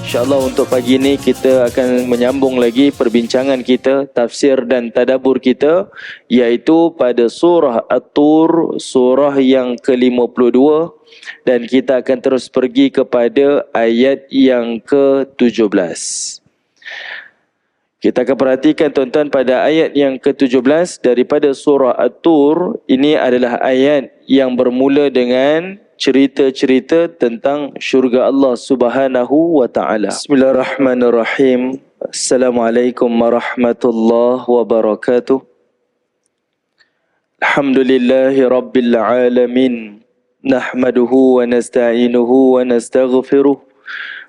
InsyaAllah untuk pagi ini kita akan menyambung lagi perbincangan kita, tafsir dan tadabbur kita, iaitu pada surah At-Tur, surah yang ke-52, dan kita akan terus pergi kepada ayat yang ke-17. Kita akan perhatikan tuan-tuan pada ayat yang ke-17 daripada surah At-Tur. Ini adalah ayat yang bermula dengan cerita-cerita tentang syurga Allah Subhanahu wa taala. Bismillahirrahmanirrahim. Assalamualaikum warahmatullahi wabarakatuh. Alhamdulillahi rabbil alamin. Nahmaduhu wa nasta'inuhu wa nastaghfiruh.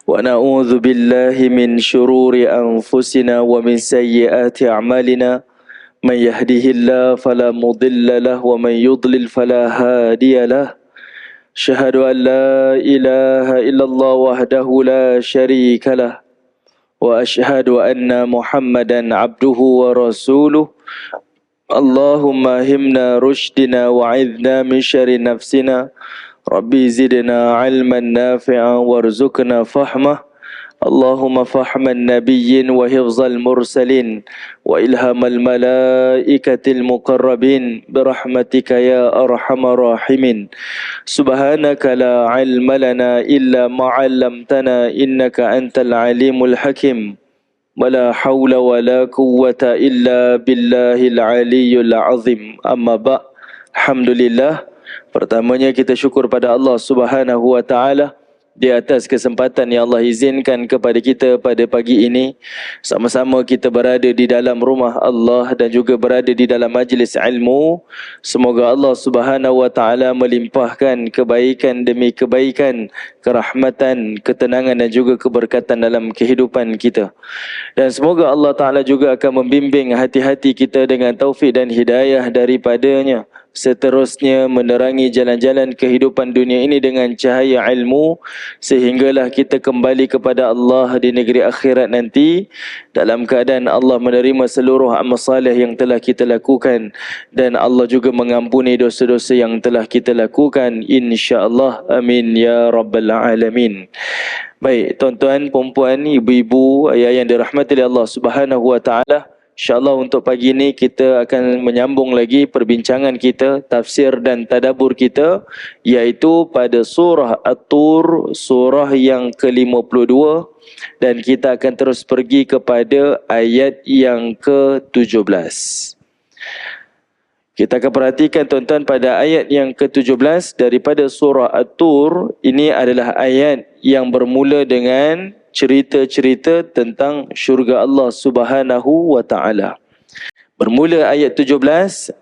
Wa na'udzu billahi min syururi anfusina wa min sayyiati a'malina. Man yahdihillahu fala mudilla lahu wa man yudlil fala hadiya lahu. Syahadu an la ilaha illallah wahdahu la syarika lah. Wa ashhadu anna Muhammadan abduhu wa rasuluh. Allahumma himna rushdina wa idna min syari nafsina. Rabbi zidna ilman nafi'an warzuqna fahmah. Allahumma fahman nabiyyin wa hifzal mursalin wa ilhamal malaikatil muqarrabin birahmatika ya arhamar rahimin. Subhanaka la ilma lana illa ma 'allamtana innaka antal alimul hakim. Wala haula wala quwwata illa billahil aliyyil azim. Amma ba'. Alhamdulillah. Pertamanya kita syukur pada Allah Subhanahu wa taala di atas kesempatan yang Allah izinkan kepada kita pada pagi ini. Sama-sama kita berada di dalam rumah Allah dan juga berada di dalam majlis ilmu. Semoga Allah Subhanahu wa taala melimpahkan kebaikan demi kebaikan, kerahmatan, ketenangan dan juga keberkatan dalam kehidupan kita. Dan semoga Allah Ta'ala juga akan membimbing hati-hati kita dengan taufik dan hidayah daripadanya. Seterusnya menerangi jalan-jalan kehidupan dunia ini dengan cahaya ilmu, sehinggalah kita kembali kepada Allah di negeri akhirat nanti dalam keadaan Allah menerima seluruh amal salih yang telah kita lakukan, dan Allah juga mengampuni dosa-dosa yang telah kita lakukan, insya-Allah. Amin ya rabbal alamin. Baik, tuan-tuan, puan-puan, ibu-ibu, ayah yang dirahmati oleh Allah Subhanahu wa taala, InsyaAllah untuk pagi ini kita akan menyambung lagi perbincangan kita, tafsir dan tadabbur kita, iaitu pada surah At-Tur, surah yang ke-52, dan kita akan terus pergi kepada ayat yang ke-17. Kita akan perhatikan tuan-tuan pada ayat yang ke-17 daripada surah At-Tur. Ini adalah ayat yang bermula dengan cerita-cerita tentang syurga Allah Subhanahu wa taala. Bermula ayat 17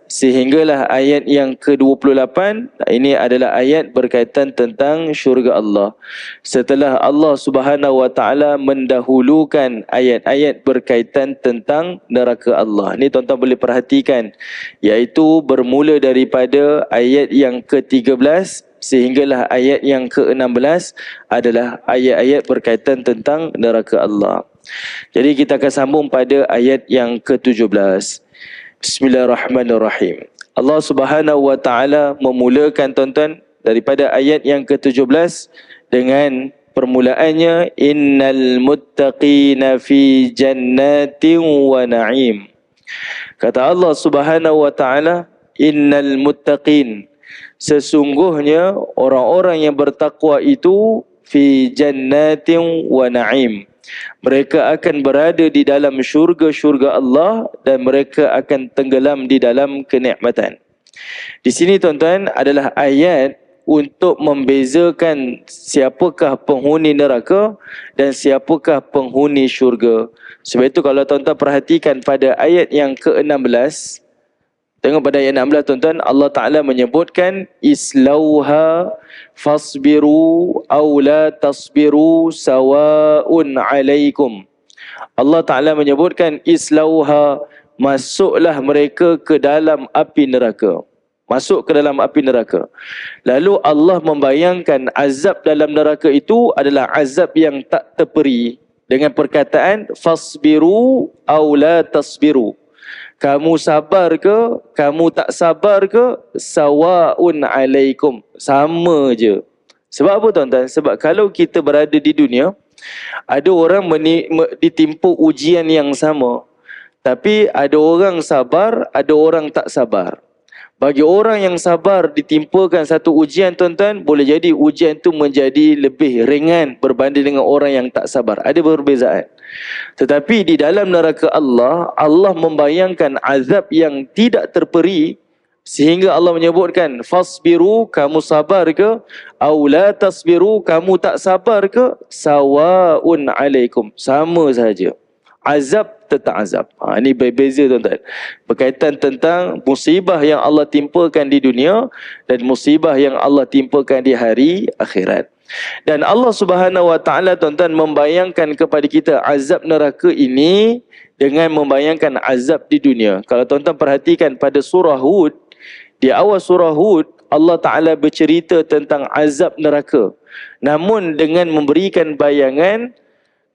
sehinggalah ayat yang ke-28. Ini adalah ayat berkaitan tentang syurga Allah. Setelah Allah Subhanahu wa taala mendahulukan ayat-ayat berkaitan tentang neraka Allah. Ini tuan-tuan boleh perhatikan, iaitu bermula daripada ayat yang ke-13 sehinggalah ayat yang ke-16 adalah ayat-ayat berkaitan tentang neraka Allah. Jadi kita akan sambung pada ayat yang ke-17. Bismillahirrahmanirrahim. Allah Subhanahu wa taala memulakan tuan-tuan daripada ayat yang ke-17 dengan permulaannya, innal muttaqina fi jannatin wa na'im. Kata Allah Subhanahu wa taala, innal muttaqin, sesungguhnya orang-orang yang bertakwa itu fi jannatin wa na'im. Mereka akan berada di dalam syurga-syurga Allah dan mereka akan tenggelam di dalam kenikmatan. Di sini tuan-tuan adalah ayat untuk membezakan siapakah penghuni neraka dan siapakah penghuni syurga. Sebab itu kalau tuan-tuan perhatikan pada ayat yang ke-16, tengok pada ayat 16 tuan-tuan, Allah Ta'ala menyebutkan islauha fasbiru aw la tasbiru sawa'un alaikum. Allah Ta'ala menyebutkan islauha, masuklah mereka ke dalam api neraka. Masuk ke dalam api neraka. Lalu Allah membayangkan azab dalam neraka itu adalah azab yang tak terperi dengan perkataan fasbiru aw la tasbiru. Kamu sabar ke, kamu tak sabar ke, sawa'un alaikum, sama je. Sebab apa tuan-tuan? Sebab kalau kita berada di dunia, Ada orang ditimpa ujian yang sama, tapi ada orang sabar, ada orang tak sabar. Bagi orang yang sabar ditimpakan satu ujian, tuan-tuan, boleh jadi ujian itu menjadi lebih ringan berbanding dengan orang yang tak sabar. Ada perbezaan. Tetapi di dalam neraka Allah, Allah membayangkan azab yang tidak terperi, sehingga Allah menyebutkan, fasbiru, kamu sabar ke? Aw la tasbiru, kamu tak sabar ke? Sawaun alaikum, sama saja. Azab tetap azab. Ini berbeza, tuan-tuan. Berkaitan tentang musibah yang Allah timpakan di dunia dan musibah yang Allah timpakan di hari akhirat. Dan Allah Subhanahu Wa Taala, tuan-tuan, membayangkan kepada kita azab neraka ini dengan membayangkan azab di dunia. Kalau tuan-tuan perhatikan pada surah Hud, di awal surah Hud, Allah Taala bercerita tentang azab neraka. Namun dengan memberikan bayangan,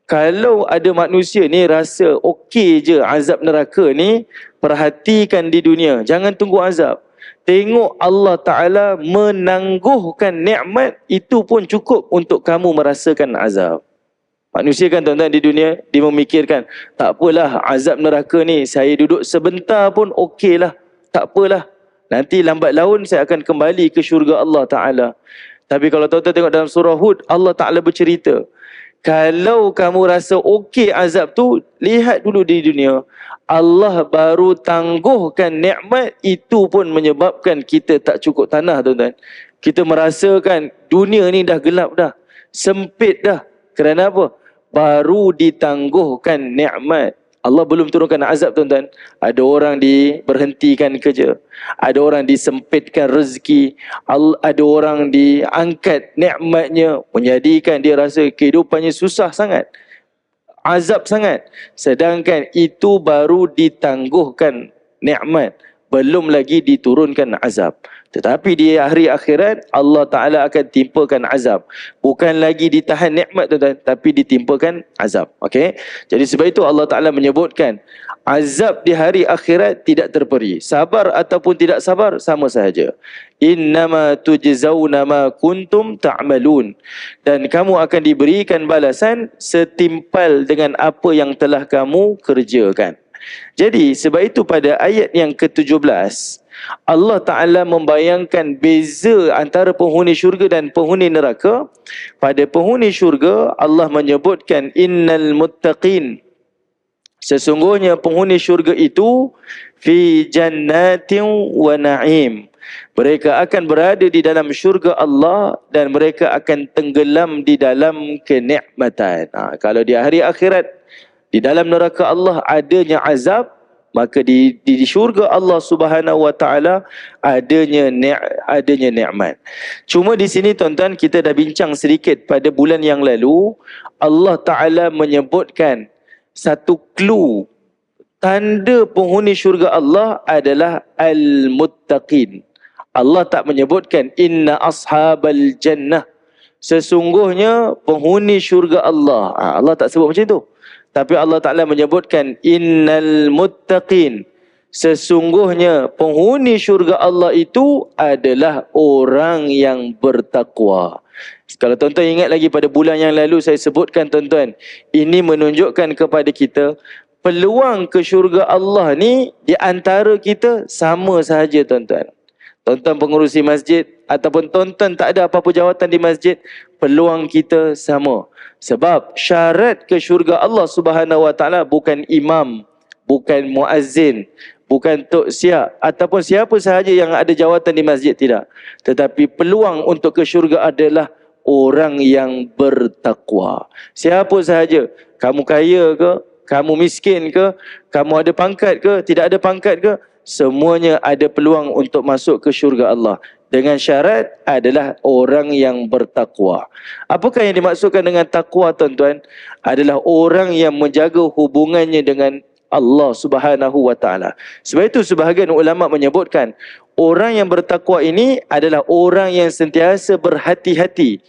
kalau ada manusia ni rasa okey je azab neraka ni, perhatikan di dunia, jangan tunggu azab. Tengok Allah Ta'ala menangguhkan nikmat, itu pun cukup untuk kamu merasakan azab. Manusia kan, tuan-tuan, di dunia, dia memikirkan, tak apalah azab neraka ni, saya duduk sebentar pun okey lah, tak apalah, nanti lambat laun saya akan kembali ke syurga Allah Ta'ala. Tapi kalau tuan-tuan tengok dalam surah Hud, Allah Ta'ala bercerita, kalau kamu rasa okey azab tu, lihat dulu di dunia. Allah baru tangguhkan nikmat, itu pun menyebabkan kita tak cukup tanah, tuan-tuan. Kita merasakan dunia ni dah gelap dah, sempit dah. Kerana apa? Baru ditangguhkan nikmat. Allah belum turunkan azab, tuan-tuan. Ada orang diberhentikan kerja, ada orang disempitkan rezeki, ada orang diangkat nikmatnya, menjadikan dia rasa kehidupannya susah sangat, azab sangat. Sedangkan itu baru ditangguhkan nikmat, belum lagi diturunkan azab. Tetapi di hari akhirat, Allah Ta'ala akan timpakan azab. Bukan lagi ditahan nikmat, tuan-tuan, tapi ditimpakan azab. Okey? Jadi sebab itu Allah Ta'ala menyebutkan, azab di hari akhirat tidak terperi. Sabar ataupun tidak sabar, sama sahaja. Innama tujzauna ma kuntum ta'malun. Dan kamu akan diberikan balasan setimpal dengan apa yang telah kamu kerjakan. Jadi sebab itu pada ayat yang ke-17, Allah Ta'ala membayangkan beza antara penghuni syurga dan penghuni neraka. Pada penghuni syurga, Allah menyebutkan innal muttaqin, sesungguhnya penghuni syurga itu fi jannatin wa na'im, mereka akan berada di dalam syurga Allah dan mereka akan tenggelam di dalam kenikmatan. Kalau di hari akhirat, di dalam neraka Allah adanya azab, maka di syurga Allah Subhanahu Wa Taala adanya nikmat. Cuma di sini, tuan-tuan, kita dah bincang sedikit pada bulan yang lalu. Allah Taala menyebutkan satu clue, tanda penghuni syurga Allah adalah al-muttaqin. Allah tak menyebutkan inna ashabal jannah, sesungguhnya penghuni syurga Allah. Allah tak sebut macam tu. Tapi Allah Ta'ala menyebutkan innal muttaqin, sesungguhnya penghuni syurga Allah itu adalah orang yang bertakwa. Kalau tuan-tuan ingat lagi pada bulan yang lalu saya sebutkan, tuan-tuan, ini menunjukkan kepada kita peluang ke syurga Allah ni di antara kita sama sahaja, tuan-tuan. Tuan-tuan pengurusi masjid ataupun tuan-tuan tak ada apa-apa jawatan di masjid, peluang kita sama. Sebab syarat ke syurga Allah Subhanahu Wa Taala bukan imam, bukan muazzin, bukan tok siap ataupun siapa sahaja yang ada jawatan di masjid, tidak. Tetapi peluang untuk ke syurga adalah orang yang bertakwa. Siapa sahaja, kamu kaya ke, kamu miskin ke, kamu ada pangkat ke, tidak ada pangkat ke, semuanya ada peluang untuk masuk ke syurga Allah. Dengan syarat adalah orang yang bertakwa. Apakah yang dimaksudkan dengan takwa, tuan-tuan? Adalah orang yang menjaga hubungannya dengan Allah Subhanahu Wa Taala. Sebab itu sebahagian ulama menyebutkan orang yang bertakwa ini adalah orang yang sentiasa berhati-hati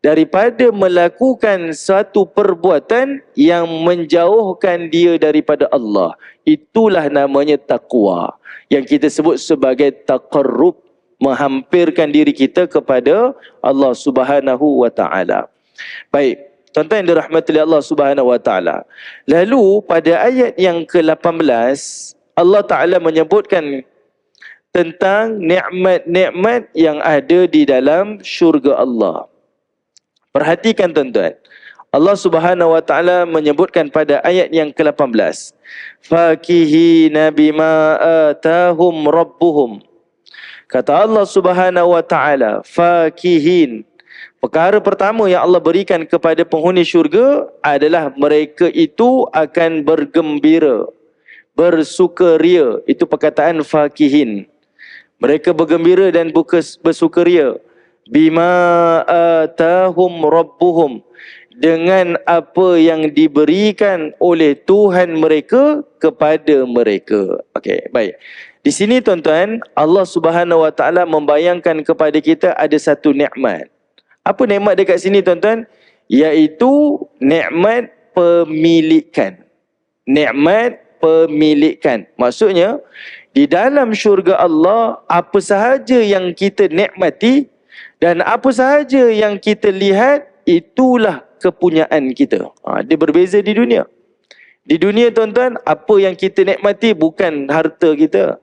daripada melakukan satu perbuatan yang menjauhkan dia daripada Allah. Itulah namanya takwa, yang kita sebut sebagai taqarrub, menghampirkan diri kita kepada Allah Subhanahu Wa Taala. Baik, Tuan-tuan yang dirahmati oleh Allah Subhanahu wa taala. Lalu pada ayat yang ke-18 Allah Taala menyebutkan tentang nikmat-nikmat yang ada di dalam syurga Allah. Perhatikan tuan-tuan. Allah Subhanahu wa taala menyebutkan pada ayat yang ke-18. Fakihina bima atahum rabbuhum. Kata Allah Subhanahu wa taala, fakihin. Perkara pertama yang Allah berikan kepada penghuni syurga adalah mereka itu akan bergembira, bersukaria. Itu perkataan fakihin. Mereka bergembira dan bersukaria. Bima atahum rabbuhum. Dengan apa yang diberikan oleh Tuhan mereka kepada mereka. Okey, baik. Di sini tuan-tuan, Allah Subhanahu wa taala membayangkan kepada kita ada satu nikmat. Apa nikmat dekat sini tuan-tuan? Iaitu nikmat pemilikan. Nikmat pemilikan. Maksudnya, di dalam syurga Allah, apa sahaja yang kita nikmati dan apa sahaja yang kita lihat, itulah kepunyaan kita. Dia berbeza di dunia. Di dunia tuan-tuan, apa yang kita nikmati bukan harta kita.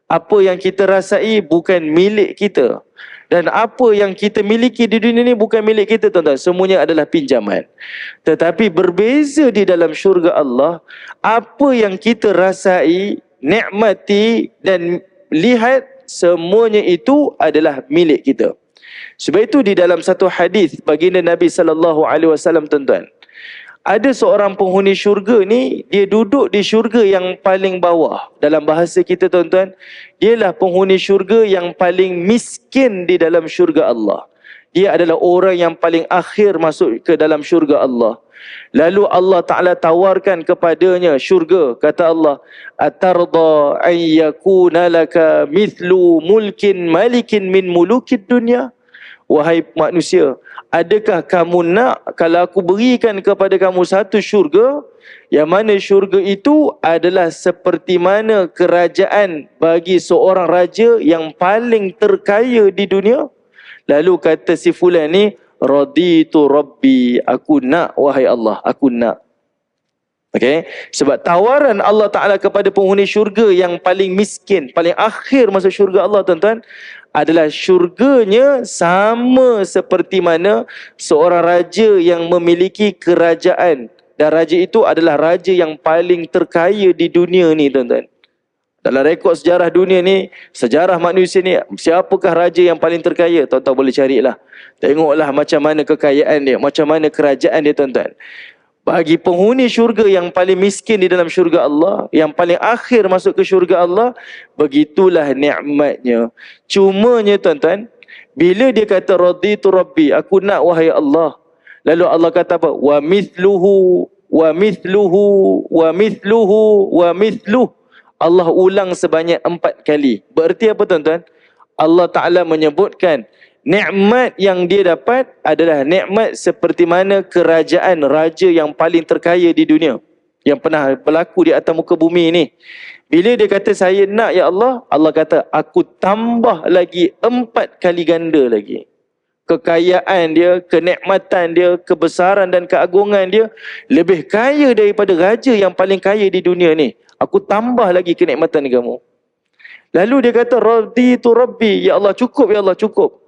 Apa yang kita rasai bukan milik kita. Dan apa yang kita miliki di dunia ni bukan milik kita tuan-tuan. Semuanya adalah pinjaman. Tetapi berbeza di dalam syurga Allah, apa yang kita rasai, nikmati dan lihat, semuanya itu adalah milik kita. Sebab itu di dalam satu hadis baginda Nabi SAW tuan-tuan, ada seorang penghuni syurga ni, dia duduk di syurga yang paling bawah. Dalam bahasa kita tuan-tuan, dialah penghuni syurga yang paling miskin di dalam syurga Allah. Dia adalah orang yang paling akhir masuk ke dalam syurga Allah. Lalu Allah Ta'ala tawarkan kepadanya syurga. Kata Allah, atarda an yakuna laka mithlu mulkin malikin min mulukid dunya. Wahai manusia, adakah kamu nak kalau aku berikan kepada kamu satu syurga, yang mana syurga itu adalah seperti mana kerajaan bagi seorang raja yang paling terkaya di dunia? Lalu kata si fulan ni, raditu rabbi, aku nak wahai Allah, aku nak. Okay? Sebab tawaran Allah Ta'ala kepada penghuni syurga yang paling miskin, paling akhir masuk syurga Allah tuan-tuan, adalah syurganya sama seperti mana seorang raja yang memiliki kerajaan. Dan raja itu adalah raja yang paling terkaya di dunia ni tuan-tuan. Dalam rekod sejarah dunia ni, sejarah manusia ni, siapakah raja yang paling terkaya? Tuan-tuan boleh carilah. Tengoklah macam mana kekayaan dia, macam mana kerajaan dia tuan-tuan. Bagi penghuni syurga yang paling miskin di dalam syurga Allah, yang paling akhir masuk ke syurga Allah, begitulah nikmatnya. Cumanya tuan-tuan, bila dia kata raditu rabbi, aku nak wahai Allah, lalu Allah kata apa? Wa mithluhu, wa mithluhu, wa mithluhu, wa mithluh. Allah ulang sebanyak 4 kali. Berarti apa tuan-tuan? Allah Ta'ala menyebutkan nikmat yang dia dapat adalah nikmat seperti mana kerajaan raja yang paling terkaya di dunia yang pernah berlaku di atas muka bumi ni. Bila dia kata saya nak ya Allah, Allah kata aku tambah lagi 4 kali ganda lagi. Kekayaan dia, kenikmatan dia, kebesaran dan keagungan dia lebih kaya daripada raja yang paling kaya di dunia ni. Aku tambah lagi kenikmatan kamu. Lalu dia kata raditu rabbi, ya Allah cukup, ya Allah cukup.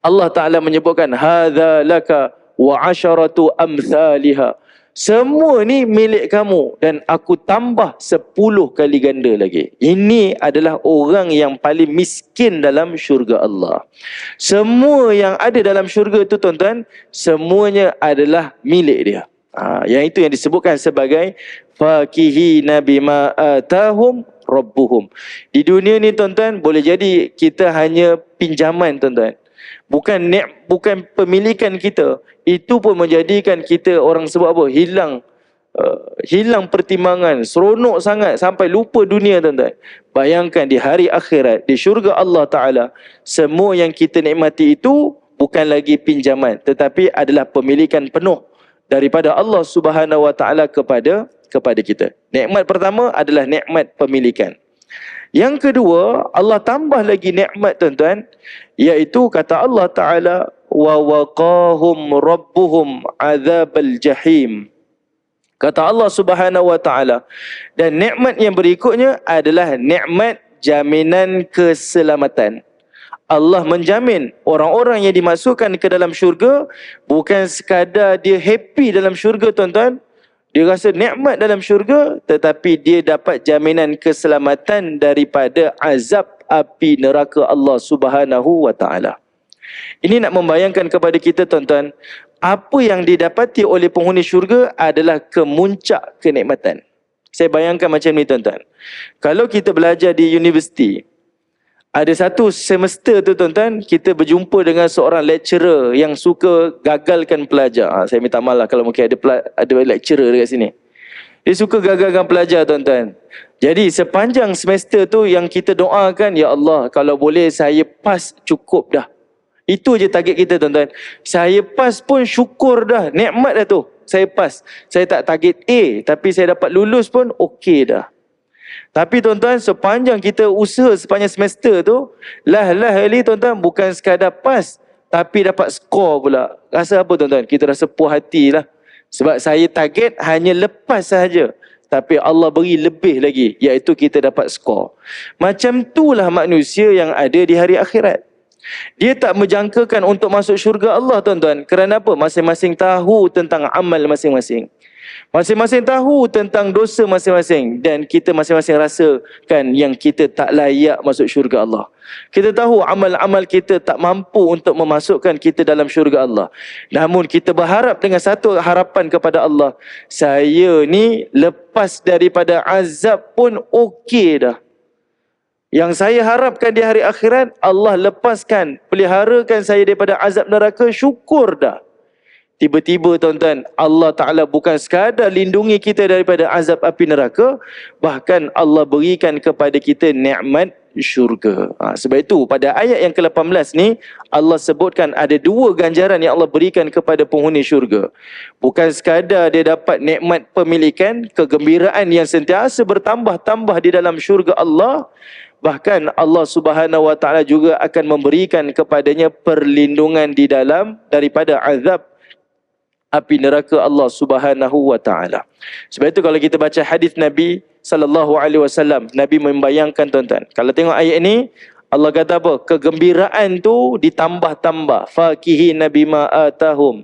Allah Ta'ala menyebutkan hadza laka wa asharatu amthaliha. Semua ni milik kamu dan aku tambah 10 kali ganda lagi. Ini adalah orang yang paling miskin dalam syurga Allah. Semua yang ada dalam syurga itu tuan-tuan, semuanya adalah milik dia. Yang itu yang disebutkan sebagai fakihina bima atahum rabbuhum. Di dunia ni tuan-tuan, boleh jadi kita hanya pinjaman tuan-tuan. Bukan pemilikan kita. Itu pun menjadikan kita, orang sebut apa, hilang pertimbangan, seronok sangat sampai lupa dunia tuan-tuan. Bayangkan di hari akhirat, di syurga Allah Ta'ala, semua yang kita nikmati itu bukan lagi pinjaman, tetapi adalah pemilikan penuh daripada Allah Subhanahu Wa Ta'ala kepada kita. Nikmat pertama adalah nikmat pemilikan. Yang kedua, Allah tambah lagi nikmat tuan-tuan, iaitu kata Allah Ta'ala, wa waqahum rabbuhum adzabal jahim. Kata Allah Subhanahu wa taala, dan nikmat yang berikutnya adalah nikmat jaminan keselamatan. Allah menjamin orang-orang yang dimasukkan ke dalam syurga bukan sekadar dia happy dalam syurga, tuan-tuan. Dia rasa nikmat dalam syurga, tetapi dia dapat jaminan keselamatan daripada azab api neraka Allah Subhanahu wa taala. Ini nak membayangkan kepada kita, tuan-tuan, apa yang didapati oleh penghuni syurga adalah kemuncak kenikmatan. Saya bayangkan macam ni, tuan-tuan. Kalau kita belajar di universiti, ada satu semester tu, tuan-tuan, kita berjumpa dengan seorang lecturer yang suka gagalkan pelajar. Saya minta maaf lah kalau mungkin ada lecturer dekat sini. Dia suka gagalkan pelajar, tuan-tuan. Jadi sepanjang semester tu yang kita doakan, ya Allah, kalau boleh saya pas cukup dah. Itu je target kita, tuan-tuan. Saya pas pun syukur dah, nikmat dah tu. Saya pas. Saya tak target A, tapi saya dapat lulus pun okey dah. Tapi tuan-tuan, sepanjang kita usaha sepanjang semester tu, lah kali, tuan-tuan, bukan sekadar pas, tapi dapat skor pula. Rasa apa, tuan-tuan? Kita rasa puas hati lah. Sebab saya target hanya lepas sahaja, tapi Allah beri lebih lagi, iaitu kita dapat skor. Macam itulah manusia yang ada di hari akhirat. Dia tak menjangkakan untuk masuk syurga Allah, tuan-tuan. Kerana apa? Masing-masing tahu tentang amal masing-masing. Masing-masing tahu tentang dosa masing-masing, dan kita masing-masing rasakan yang kita tak layak masuk syurga Allah. Kita tahu amal-amal kita tak mampu untuk memasukkan kita dalam syurga Allah. Namun kita berharap dengan satu harapan kepada Allah, saya ni lepas daripada azab pun okey dah. Yang saya harapkan di hari akhirat, Allah lepaskan, peliharakan saya daripada azab neraka, syukur dah. Tiba-tiba, tuan-tuan, Allah Ta'ala bukan sekadar lindungi kita daripada azab api neraka, bahkan Allah berikan kepada kita nikmat syurga. Sebab itu pada ayat yang ke-18 ni, Allah sebutkan ada dua ganjaran yang Allah berikan kepada penghuni syurga. Bukan sekadar dia dapat nikmat pemilikan, kegembiraan yang sentiasa bertambah-tambah di dalam syurga Allah, bahkan Allah Subhanahu wa taala juga akan memberikan kepadanya perlindungan di dalam daripada azab api neraka Allah Subhanahu wa taala. Sebab itu kalau kita baca hadis Nabi sallallahu alaihi wasallam, Nabi membayangkan, tuan-tuan, kalau tengok ayat ini, Allah kata apa? Kegembiraan tu ditambah-tambah, fakihina bima atahum,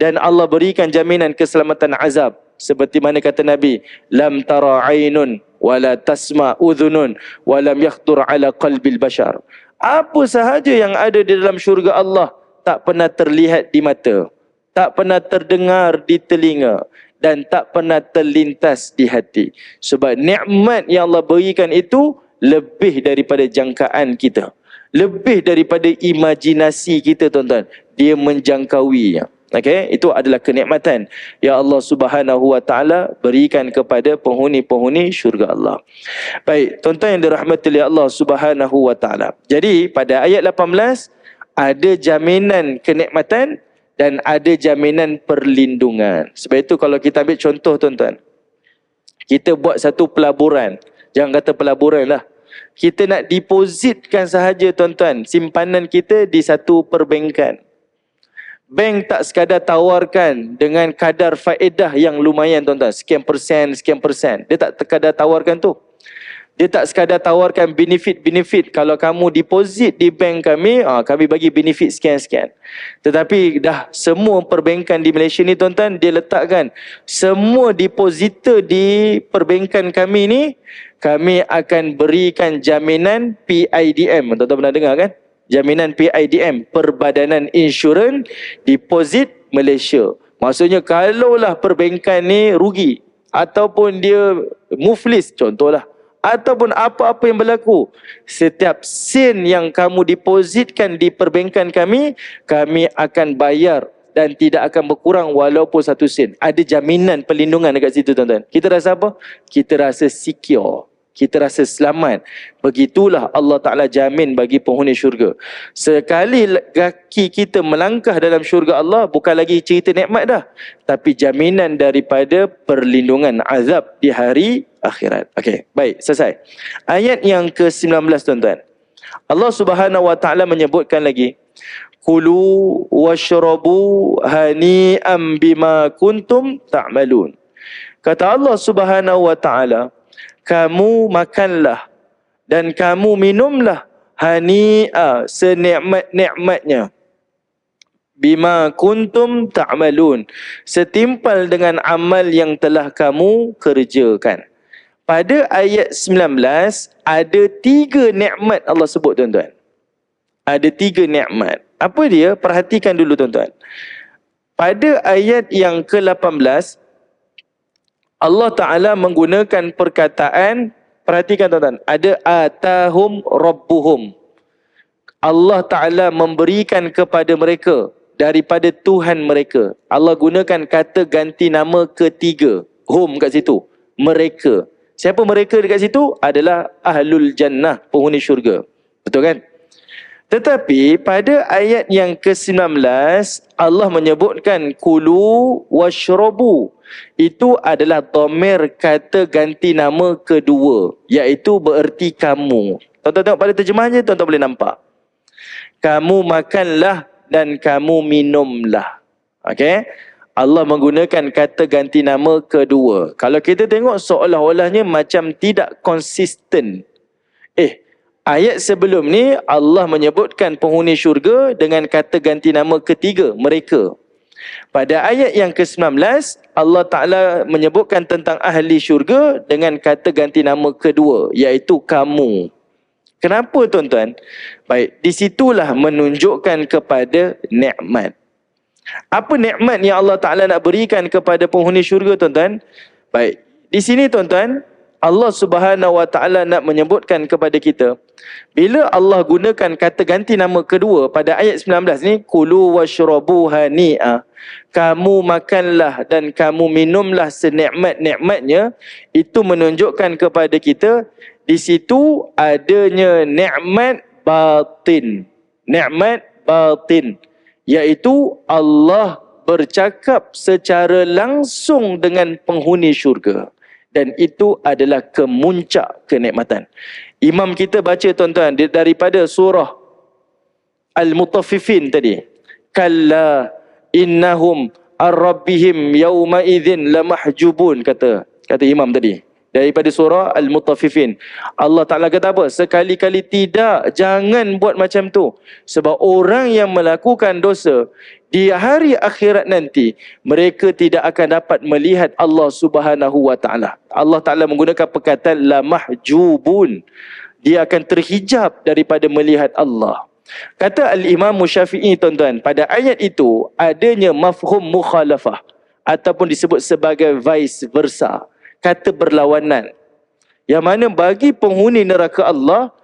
dan Allah berikan jaminan keselamatan azab. Seperti mana kata Nabi, lam tara ainun wala tasma udhunun walam yakhtur ala qalbil bashar. Apa sahaja yang ada di dalam syurga Allah tak pernah terlihat di mata, tak pernah terdengar di telinga, dan tak pernah terlintas di hati. Sebab nikmat yang Allah berikan itu lebih daripada jangkaan kita, lebih daripada imajinasi kita, tuan-tuan. Dia menjangkauinya. Okey, itu adalah kenikmatan yang Allah Subhanahu wa taala berikan kepada penghuni-penghuni syurga Allah. Baik, tuan-tuan yang dirahmati oleh Allah Subhanahu wa taala. Jadi pada ayat 18 ada jaminan kenikmatan dan ada jaminan perlindungan. Sebab itu kalau kita ambil contoh, tuan-tuan, kita buat satu pelaburan. Jangan kata pelaburan lah. Kita nak depositkan sahaja, tuan-tuan, simpanan kita di satu perbankan. Bank tak sekadar tawarkan dengan kadar faedah yang lumayan, tuan-tuan, sekian persen. Dia tak sekadar tawarkan tu. Dia tak sekadar tawarkan benefit. Kalau kamu deposit di bank kami, kami bagi benefit sekian-sekian. Tetapi dah semua perbankan di Malaysia ni, tuan-tuan, dia letakkan semua depositor di perbankan kami ni, kami akan berikan jaminan PIDM. Tuan-tuan pernah dengar kan? Jaminan PIDM, Perbadanan Insurans Deposit Malaysia. Maksudnya kalaulah perbankan ni rugi, ataupun dia muflis contohlah, ataupun apa-apa yang berlaku, setiap sen yang kamu depositkan di perbankan kami, kami akan bayar dan tidak akan berkurang walaupun 1 sen. Ada jaminan perlindungan dekat situ, tuan-tuan. Kita rasa apa? Kita rasa secure. Kita rasa selamat. Begitulah Allah Ta'ala jamin bagi penghuni syurga. Sekali kaki kita melangkah dalam syurga Allah, bukan lagi cerita nikmat dah, tapi jaminan daripada perlindungan azab di hari akhirat. Okey, baik, selesai. Ayat yang ke-19, tuan-tuan. Allah Subhanahu wa taala menyebutkan lagi, Kulu washrabu hani'an bima kuntum ta'malun. Kata Allah Subhanahu wa taala, kamu makanlah dan kamu minumlah hani'a, senikmat-nikmatnya, bima kuntum ta'malun, setimpal dengan amal yang telah kamu kerjakan. Pada ayat 19 ada 3 nikmat Allah sebut, tuan-tuan. Ada 3 nikmat. Apa dia? Perhatikan dulu, tuan-tuan. Pada ayat yang ke-18 Allah Ta'ala menggunakan perkataan, perhatikan tuan-tuan, ada atahum rabbuhum. Allah Ta'ala memberikan kepada mereka daripada Tuhan mereka. Allah gunakan kata ganti nama ketiga. Hum kat situ. Mereka. Siapa mereka dekat situ? Adalah ahlul jannah, penghuni syurga. Betul kan? Tetapi pada ayat yang ke-19 Allah menyebutkan kulu washrabu. Itu adalah dhamir kata ganti nama kedua, iaitu bererti kamu. Tuan-tuan tengok pada terjemahannya, tuan-tuan boleh nampak. Kamu makanlah dan kamu minumlah. Okey? Allah menggunakan kata ganti nama kedua. Kalau kita tengok seolah-olahnya macam tidak konsisten. Ayat sebelum ni Allah menyebutkan penghuni syurga dengan kata ganti nama ketiga, mereka. Pada ayat yang ke-19 Allah Ta'ala menyebutkan tentang ahli syurga dengan kata ganti nama kedua, iaitu kamu. Kenapa, tuan-tuan? Baik, di situlah menunjukkan kepada nikmat. Apa nikmat yang Allah Ta'ala nak berikan kepada penghuni syurga, tuan-tuan? Baik, di sini, tuan-tuan, Allah Subhanahu wa Ta'ala nak menyebutkan kepada kita, bila Allah gunakan kata ganti nama kedua pada ayat 19 ni, kulu washrabu hani'a, kamu makanlah dan kamu minumlah senikmat-nikmatnya, itu menunjukkan kepada kita di situ adanya nikmat batin. Nikmat batin, iaitu Allah bercakap secara langsung dengan penghuni syurga. Dan itu adalah kemuncak kenikmatan. Imam kita baca, tuan-tuan, daripada surah Al-Mutaffifin tadi. Kalla innahum ar-rabbihim yawma idzin lamahjubun, kata imam tadi. Daripada surah Al-Mutaffifin. Allah Ta'ala kata apa? Sekali-kali tidak, jangan buat macam tu. Sebab orang yang melakukan dosa di hari akhirat nanti, mereka tidak akan dapat melihat Allah Subhanahu wa Ta'ala. Allah Ta'ala menggunakan perkataan la mahjubun. Dia akan terhijab daripada melihat Allah. Kata Al-Imam Syafi'i, tuan-tuan, pada ayat itu adanya mafhum mukhalafah ataupun disebut sebagai vice versa, kata berlawanan. Yang mana bagi penghuni neraka Allah,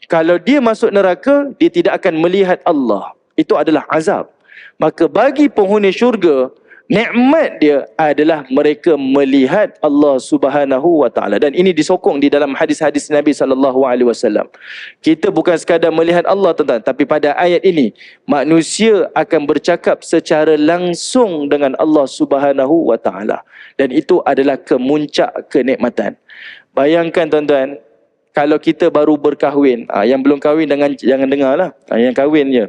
kalau dia masuk neraka, dia tidak akan melihat Allah. Itu adalah azab. Maka bagi penghuni syurga, nikmat dia adalah mereka melihat Allah Subhanahu wa Ta'ala. Dan ini disokong di dalam hadis-hadis Nabi SAW. Kita bukan sekadar melihat Allah, tuan-tuan, tapi pada ayat ini manusia akan bercakap secara langsung dengan Allah Subhanahu wa Ta'ala. Dan itu adalah kemuncak kenikmatan. Bayangkan, tuan-tuan, kalau kita baru berkahwin, yang belum kahwin jangan dengarlah, yang kahwin je.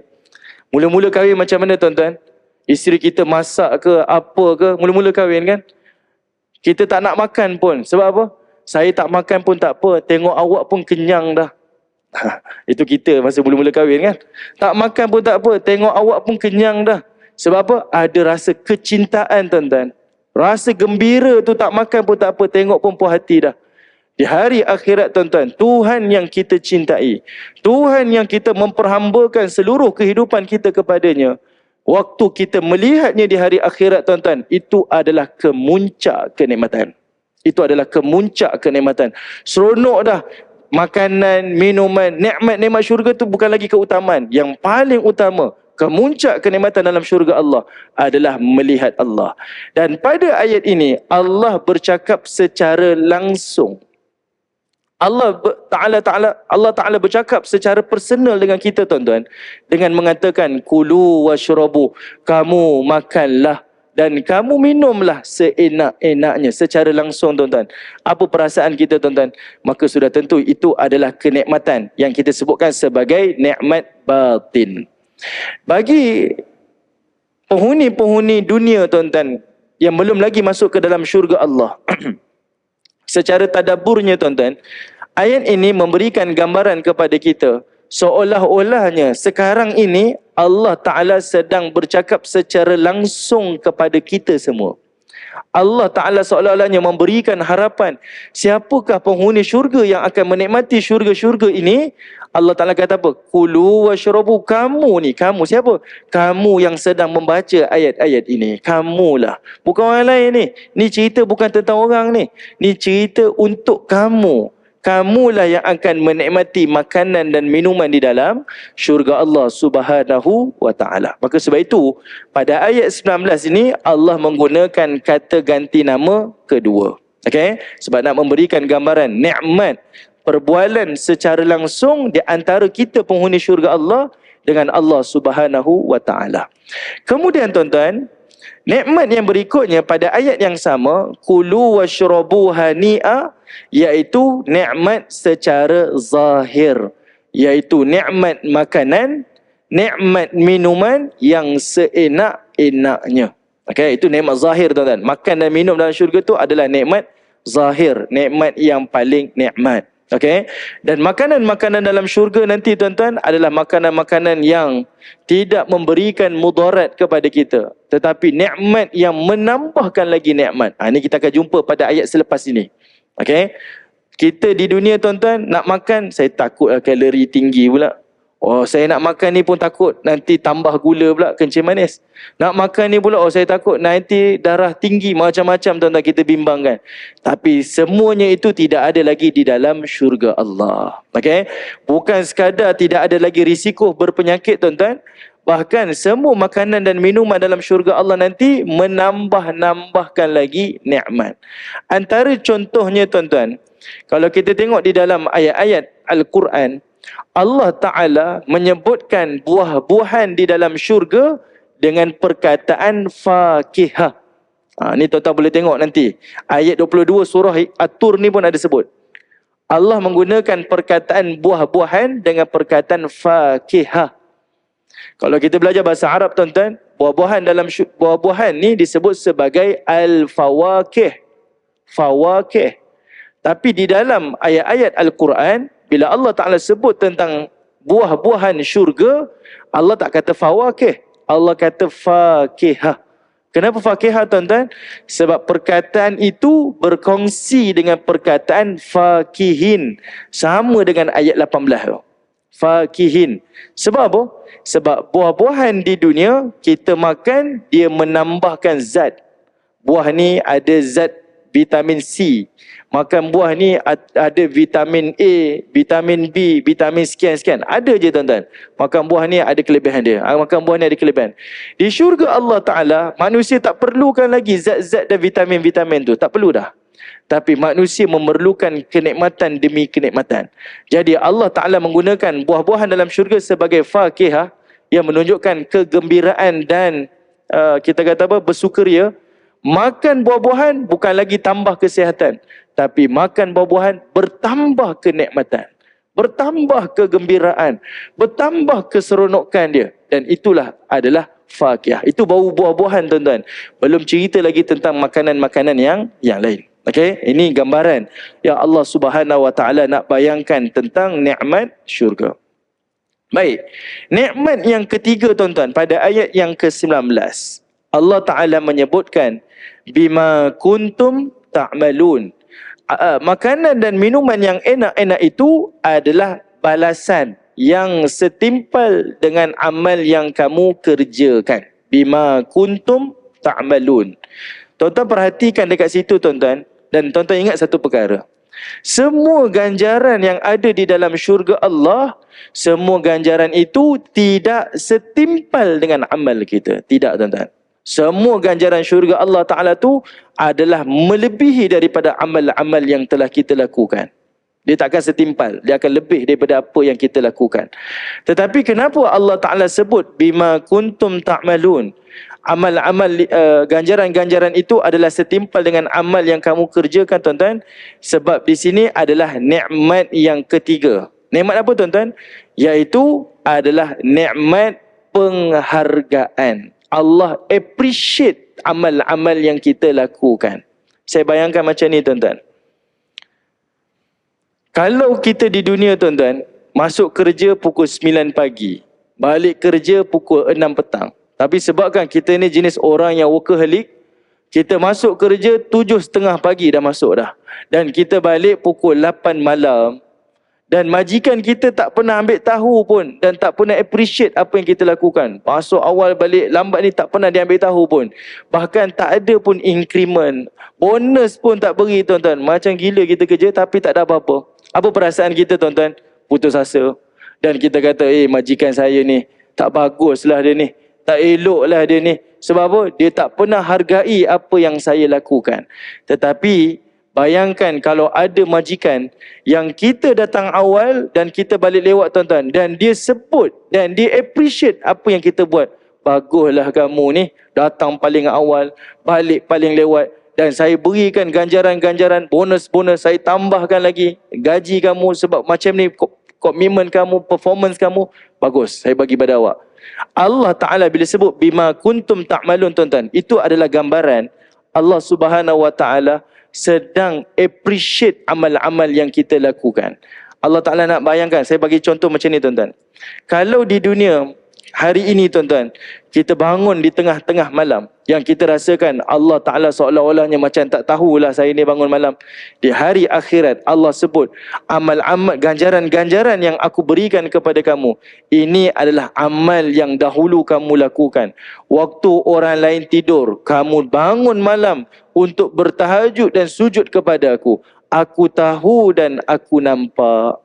Mula-mula kahwin macam mana, tuan-tuan? Isteri kita masak ke apa ke, mula-mula kahwin kan, kita tak nak makan pun. Sebab apa? Saya tak makan pun tak apa, tengok awak pun kenyang dah. Itu kita masa mula-mula kahwin kan. Tak makan pun tak apa, tengok awak pun kenyang dah. Sebab apa? Ada rasa kecintaan, tuan-tuan. Rasa gembira tu, tak makan pun tak apa, tengok pun puas hati dah. Di hari akhirat, tuan-tuan, Tuhan yang kita cintai, Tuhan yang kita memperhambakan seluruh kehidupan kita kepadanya, waktu kita melihatnya di hari akhirat, tuan-tuan, itu adalah kemuncak kenikmatan. Itu adalah kemuncak kenikmatan. Seronok dah. Makanan, minuman, nikmat-nikmat syurga tu bukan lagi keutamaan. Yang paling utama, kemuncak kenikmatan dalam syurga Allah adalah melihat Allah. Dan pada ayat ini, Allah bercakap secara langsung. Allah Ta'ala bercakap secara personal dengan kita, tuan-tuan, dengan mengatakan kulu washrabu, kamu makanlah dan kamu minumlah seenak-enaknya, secara langsung, tuan-tuan. Apa perasaan kita, tuan-tuan? Maka sudah tentu itu adalah kenikmatan yang kita sebutkan sebagai nikmat batin. Bagi penghuni-penghuni dunia tuan-tuan yang belum lagi masuk ke dalam syurga Allah, secara tadabburnya tuan-tuan, ayat ini memberikan gambaran kepada kita seolah-olahnya sekarang ini Allah Ta'ala sedang bercakap secara langsung kepada kita semua. Allah Ta'ala seolah-olahnya memberikan harapan, siapakah penghuni syurga yang akan menikmati syurga-syurga ini? Allah Ta'ala kata apa? Kulu washrabu. Kamu ni, kamu siapa? Kamu yang sedang membaca ayat-ayat ini. Kamulah, bukan orang lain ni. Ni cerita bukan tentang orang ni. Ni cerita untuk kamu. Kamulah yang akan menikmati makanan dan minuman di dalam syurga Allah Subhanahu wa Ta'ala. Maka sebab itu, pada ayat 19 ini, Allah menggunakan kata ganti nama kedua. Okay? Sebab nak memberikan gambaran nikmat perbualan secara langsung di antara kita penghuni syurga Allah dengan Allah Subhanahu wa Ta'ala. Kemudian tuan-tuan, nikmat yang berikutnya pada ayat yang sama, kulu washrabu hani'a, iaitu nikmat secara zahir, iaitu nikmat makanan, nikmat minuman yang seenak-enaknya. Okey, itu nikmat zahir tuan-tuan. Makan dan minum dalam syurga itu adalah nikmat zahir, nikmat yang paling nikmat. Okey, dan makanan-makanan dalam syurga nanti tuan-tuan adalah makanan-makanan yang tidak memberikan mudarat kepada kita, tetapi nikmat yang menambahkan lagi nikmat. Ini kita akan jumpa pada ayat selepas ini. Okey, kita di dunia tuan-tuan nak makan, saya takut kalori tinggi pula. Oh, saya nak makan ni pun takut nanti tambah gula pula, kencing manis. Nak makan ni pula, oh saya takut nanti darah tinggi, macam-macam tuan-tuan kita bimbangkan. Tapi semuanya itu tidak ada lagi di dalam syurga Allah. Okey? Bukan sekadar tidak ada lagi risiko berpenyakit tuan-tuan, bahkan semua makanan dan minuman dalam syurga Allah nanti menambah-nambahkan lagi nikmat. Antara contohnya tuan-tuan, kalau kita tengok di dalam ayat-ayat Al-Quran, Allah Ta'ala menyebutkan buah-buahan di dalam syurga dengan perkataan fakihah. Ni tuan-tuan boleh tengok nanti. Ayat 22 surah At-Tur ni pun ada sebut. Allah menggunakan perkataan buah-buahan dengan perkataan fakihah. Kalau kita belajar bahasa Arab tuan-tuan, buah-buahan dalam buah-buahan ni disebut sebagai al-fawakih. Fawakih. Tapi di dalam ayat-ayat Al-Quran, bila Allah Ta'ala sebut tentang buah-buahan syurga, Allah tak kata fawakih, Allah kata fakihah. Kenapa fakihah tuan-tuan? Sebab perkataan itu berkongsi dengan perkataan fakihin. Sama dengan ayat 18 tu. Fakihin. Sebab apa? Sebab buah-buahan di dunia, kita makan, dia menambahkan zat. Buah ni ada zat vitamin C. Makan buah ni ada vitamin A, vitamin B, vitamin sekian-sekian. Ada je tuan-tuan. Makan buah ni ada kelebihan dia. Makan buah ni ada kelebihan. Di syurga Allah Ta'ala, manusia tak perlukan lagi zat-zat dan vitamin-vitamin tu. Tak perlu dah. Tapi manusia memerlukan kenikmatan demi kenikmatan. Jadi Allah Ta'ala menggunakan buah-buahan dalam syurga sebagai fakihah yang menunjukkan kegembiraan dan kita kata apa, bersukaria. Makan buah-buahan bukan lagi tambah kesihatan, tapi makan buah-buahan bertambah kenikmatan, bertambah kegembiraan, bertambah keseronokan dia. Dan itulah adalah fakihah. Itu bau buah-buahan tuan-tuan. Belum cerita lagi tentang makanan-makanan yang lain. Okey, ini gambaran yang Allah Subhanahu wa Ta'ala nak bayangkan tentang nikmat syurga. Baik. Nikmat yang ketiga tuan-tuan, pada ayat yang ke-19, Allah Ta'ala menyebutkan bima kuntum ta'malun. Makanan dan minuman yang enak-enak itu adalah balasan yang setimpal dengan amal yang kamu kerjakan. Bima kuntum ta'malun. Tuan-tuan perhatikan dekat situ tuan-tuan, dan tuan-tuan ingat satu perkara. Semua ganjaran yang ada di dalam syurga Allah, semua ganjaran itu tidak setimpal dengan amal kita. Tidak tuan-tuan. Semua ganjaran syurga Allah Ta'ala tu adalah melebihi daripada amal-amal yang telah kita lakukan. Dia takkan setimpal. Dia akan lebih daripada apa yang kita lakukan. Tetapi kenapa Allah Ta'ala sebut bima kuntum ta'malun? Amal-amal, ganjaran-ganjaran itu adalah setimpal dengan amal yang kamu kerjakan tuan-tuan. Sebab di sini adalah nikmat yang ketiga. Nikmat apa tuan-tuan? Iaitu adalah nikmat penghargaan. Allah appreciate amal-amal yang kita lakukan. Saya bayangkan macam ni tuan-tuan. Kalau kita di dunia tuan-tuan, masuk kerja pukul 9 pagi, balik kerja pukul 6 petang. Tapi sebabkan kita ni jenis orang yang workaholic, kita masuk kerja 7.30 pagi dah masuk dah. Dan kita balik pukul 8 malam. Dan majikan kita tak pernah ambil tahu pun dan tak pernah appreciate apa yang kita lakukan. Masuk awal balik lambat ni tak pernah dia ambil tahu pun. Bahkan tak ada pun increment. Bonus pun tak beri tuan-tuan. Macam gila kita kerja tapi tak ada apa-apa. Apa perasaan kita tuan-tuan? Putus asa. Dan kita kata, majikan saya ni tak baguslah dia ni. Tak eloklah dia ni. Sebab apa? Dia tak pernah hargai apa yang saya lakukan. Tetapi bayangkan kalau ada majikan yang kita datang awal dan kita balik lewat tuan-tuan. Dan dia sebut dan dia appreciate apa yang kita buat. Baguslah kamu ni. Datang paling awal, balik paling lewat. Dan saya berikan ganjaran-ganjaran, bonus-bonus. Saya tambahkan lagi gaji kamu sebab macam ni komitmen kamu, performance kamu. Bagus, saya bagi pada awak. Allah Ta'ala bila sebut bima kuntum ta'malun tuan-tuan. Itu adalah gambaran Allah Subhanahu Wa Ta'ala sedang appreciate amal-amal yang kita lakukan. Allah Ta'ala nak bayangkan, saya bagi contoh macam ni tuan-tuan. Kalau di dunia hari ini tuan-tuan, kita bangun di tengah-tengah malam, yang kita rasakan Allah Ta'ala seolah-olahnya macam tak tahulah saya ni bangun malam. Di hari akhirat Allah sebut, amal-amal, ganjaran-ganjaran yang aku berikan kepada kamu, ini adalah amal yang dahulu kamu lakukan. Waktu orang lain tidur, kamu bangun malam untuk bertahajud dan sujud kepada aku. Aku tahu dan aku nampak.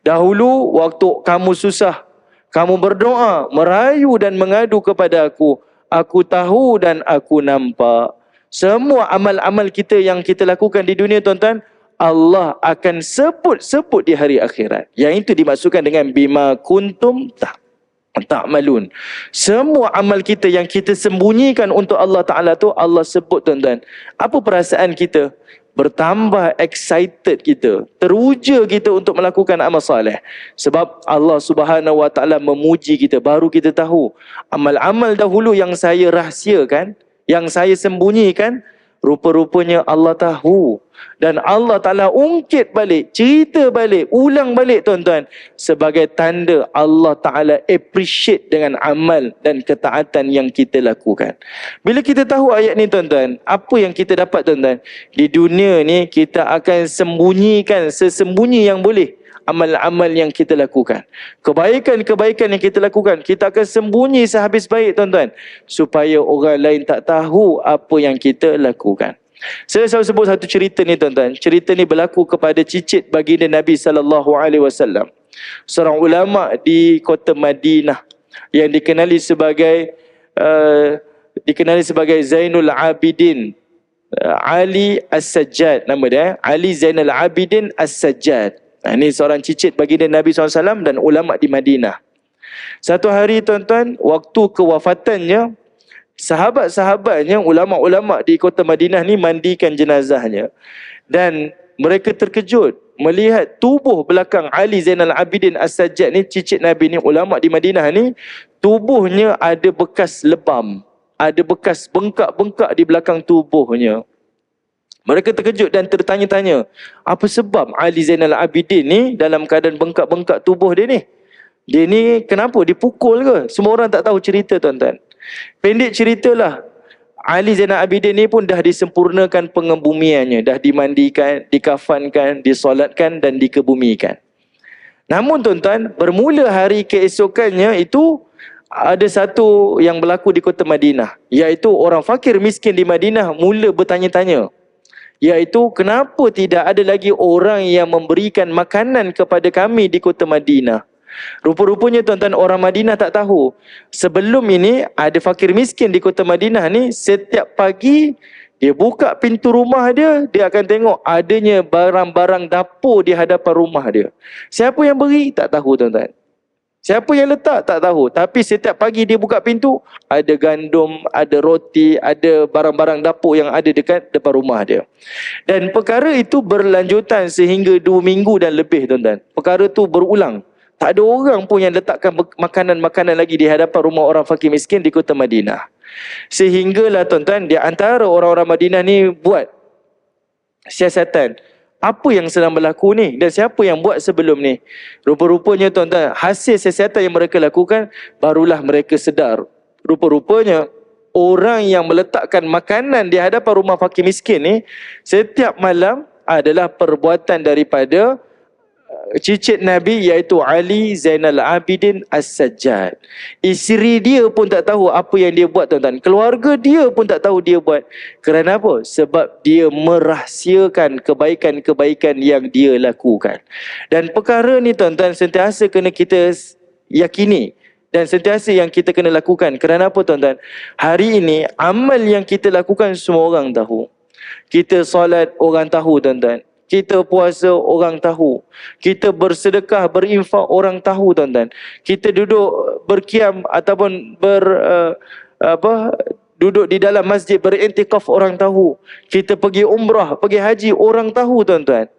Dahulu waktu kamu susah, kamu berdoa, merayu dan mengadu kepada aku. Aku tahu dan aku nampak. Semua amal-amal kita yang kita lakukan di dunia tuan-tuan, Allah akan sebut-sebut di hari akhirat. Yang itu dimaksudkan dengan bima kuntum ta'malun. Semua amal kita yang kita sembunyikan untuk Allah Ta'ala tu Allah sebut tuan-tuan. Apa perasaan kita? Bertambah excited kita, teruja kita untuk melakukan amal saleh. Sebab Allah Subhanahu Wa Ta'ala memuji kita, baru kita tahu amal-amal dahulu yang saya rahsiakan, yang saya sembunyikan, rupa-rupanya Allah tahu. Dan Allah Ta'ala ungkit balik, cerita balik, ulang balik tuan-tuan, sebagai tanda Allah Ta'ala appreciate dengan amal dan ketaatan yang kita lakukan. Bila kita tahu ayat ni tuan-tuan, apa yang kita dapat tuan-tuan? Di dunia ni kita akan sembunyikan sesembunyi yang boleh amal-amal yang kita lakukan. Kebaikan-kebaikan yang kita lakukan, kita akan sembunyi sehabis baik tuan-tuan, supaya orang lain tak tahu apa yang kita lakukan. Saya selalu sebut satu cerita ni tuan-tuan. Cerita ni berlaku kepada cicit baginda Nabi SAW. Seorang ulama di kota Madinah yang dikenali sebagai Zainul Abidin, Ali As-Sajjad nama dia. Ali Zainal Abidin As-Sajjad. Ini seorang cicit baginda Nabi SAW dan ulama di Madinah. Satu hari tuan-tuan, waktu kewafatannya, sahabat-sahabatnya, ulama-ulama di kota Madinah ni mandikan jenazahnya. Dan mereka terkejut melihat tubuh belakang Ali Zainal Abidin As-Sajjad ni, cicit Nabi ni, ulama di Madinah ni, tubuhnya ada bekas lebam, ada bekas bengkak-bengkak di belakang tubuhnya. Mereka terkejut dan tertanya-tanya, apa sebab Ali Zainal Abidin ni dalam keadaan bengkak-bengkak tubuh dia ni? Dia ni kenapa? Dipukul ke? Semua orang tak tahu cerita tuan-tuan. Pendek ceritalah, Ali Zainal Abidin ni pun dah disempurnakan pengebumiannya, dah dimandikan, dikafankan, disolatkan dan dikebumikan. Namun tuan-tuan, bermula hari keesokannya itu ada satu yang berlaku di kota Madinah, iaitu orang fakir miskin di Madinah mula bertanya-tanya, iaitu kenapa tidak ada lagi orang yang memberikan makanan kepada kami di kota Madinah. Rupa-rupanya tuan-tuan, orang Madinah tak tahu, sebelum ini ada fakir miskin di kota Madinah ni, setiap pagi dia buka pintu rumah dia, dia akan tengok adanya barang-barang dapur di hadapan rumah dia. Siapa yang beri? Tak tahu tuan-tuan. Siapa yang letak? Tak tahu. Tapi setiap pagi dia buka pintu, ada gandum, ada roti, ada barang-barang dapur yang ada dekat depan rumah dia. Dan perkara itu berlanjutan sehingga 2 minggu dan lebih tuan-tuan. Perkara itu berulang. Tak ada orang pun yang letakkan makanan-makanan lagi di hadapan rumah orang fakir miskin di kota Madinah. Sehinggalah tuan-tuan, di antara orang-orang Madinah ni buat siasatan. Apa yang sedang berlaku ni dan siapa yang buat sebelum ni? Rupa-rupanya tuan-tuan, hasil siasatan yang mereka lakukan, barulah mereka sedar. Rupa-rupanya orang yang meletakkan makanan di hadapan rumah fakir miskin ni setiap malam adalah perbuatan daripada cicit Nabi, iaitu Ali Zainal Abidin As-Sajjad. Isteri dia pun tak tahu apa yang dia buat tuan-tuan. Keluarga dia pun tak tahu dia buat. Kerana apa? Sebab dia merahsiakan kebaikan-kebaikan yang dia lakukan. Dan perkara ni tuan-tuan sentiasa kena kita yakini dan sentiasa yang kita kena lakukan. Kerana apa tuan-tuan? Hari ini amal yang kita lakukan semua orang tahu. Kita solat orang tahu tuan-tuan. Kita puasa orang tahu. Kita bersedekah, berinfak orang tahu tuan-tuan. Kita duduk berkiam ataupun duduk di dalam masjid berintikaf orang tahu. Kita pergi umrah, pergi haji orang tahu tuan-tuan.